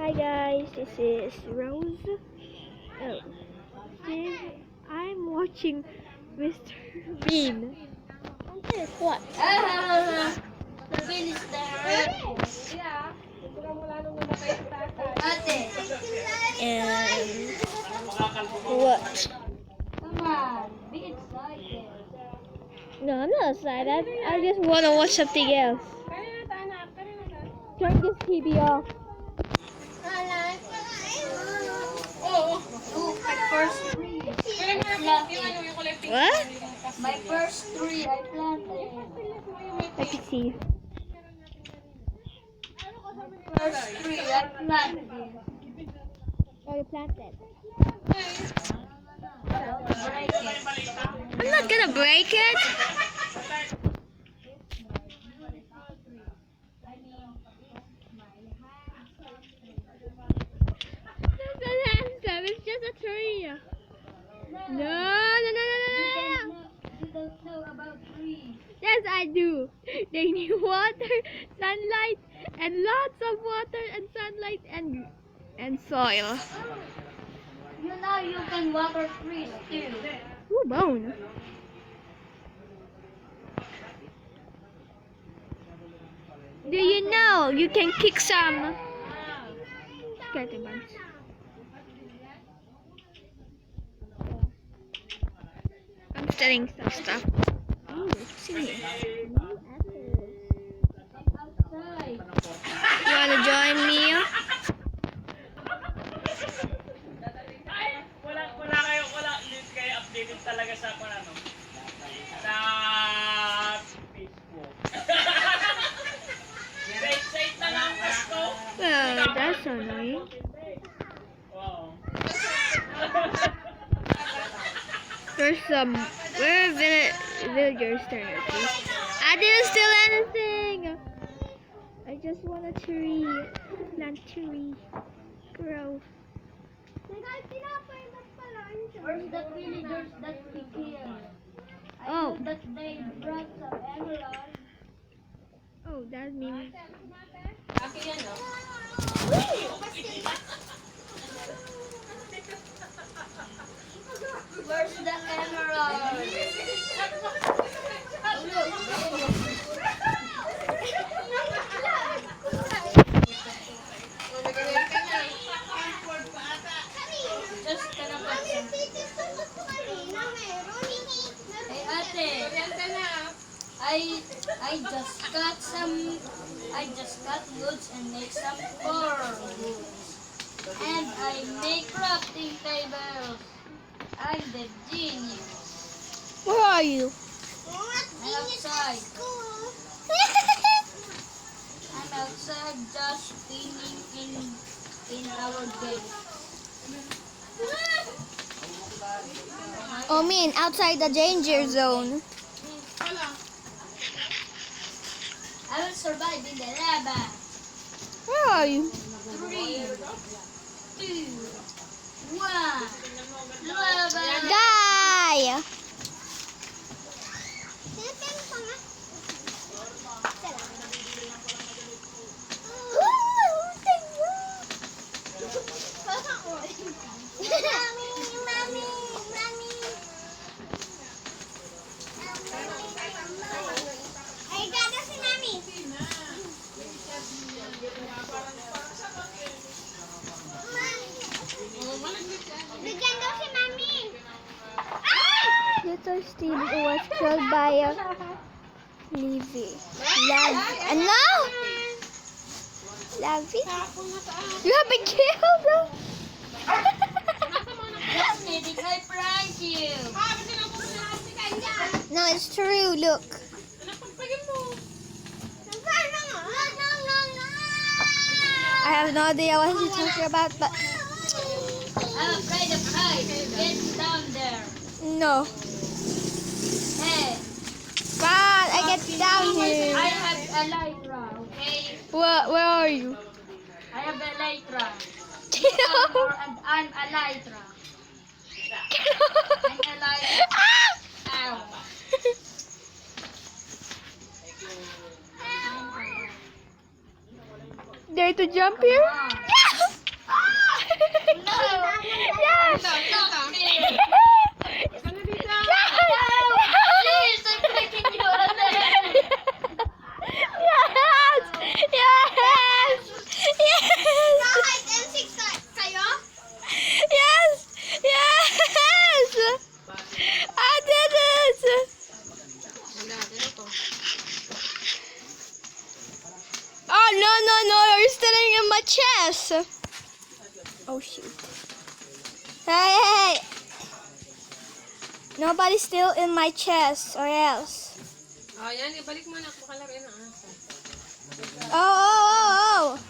Hi guys, this is Rose. Oh, I'm watching Mr. Bean. This what? The bin is there. Ate. And what? Come on. Be excited. No, I'm not excited. I just want to watch something else. Turn this TV off. Oh, my first tree. I planted. What? My first tree I planted. Let me see. First tree I planted. Oh, you planted. Break it. I'm not gonna break it. That's not handsome. It's just a tree. No. You don't know about trees. Yes, I do. They need water, sunlight, and lots of water and sunlight and soil. You know you can water trees too. Ooh, bone. Do you know you can kick some skeleton bugs? I'm studying some stuff. Ooh, what's in here? Outside. You wanna join me? Hindi kayo updated talaga sa ano, sa Facebook. Site na lang Pasko. Well, that's annoying. Wow. There's some. Where are villagers turning to? I didn't steal anything. I just want a tree. Plant tree. Grow. Where's the villagers that we killed? I Oh. know that they brought some emerald. Oh, that means. Where's the emerald? Just gonna put some. Hey, ate. I just cut woods and make some firewood. And I make crafting tables. I'm the genius. Where are you? I'm outside. I'm outside just cleaning in our gate. Oh, mean outside the danger zone. I will survive in the lava. Where are you? 3, 2, 1. Lava. Die! Little Steve was killed by Levi. And now? Levi? You have been killed? Just kidding, I prank you. No, it's true, look. I have no idea what he's talking about, but I'm afraid of heights. Get down there. no. Hey, Come on, I get down here. I have elytra, okay? Where are you? I have elytra. Get And I'm elytra. I'm elytra. Ow. Dare to jump here? Come on. No! Yes! Stop me! Ano dito? Please, I'm breaking you again! Yes! Yes! Yes! Kahit N6 kayo? Yes! Yes! I did it! Wala, ano to? Oh, no, you're stealing in my chest! Oh, shoot. Hey! Nobody steal in my chest, or else. Oh, yan. Ibalik mo na. Makalaro yan ang asa. Oh!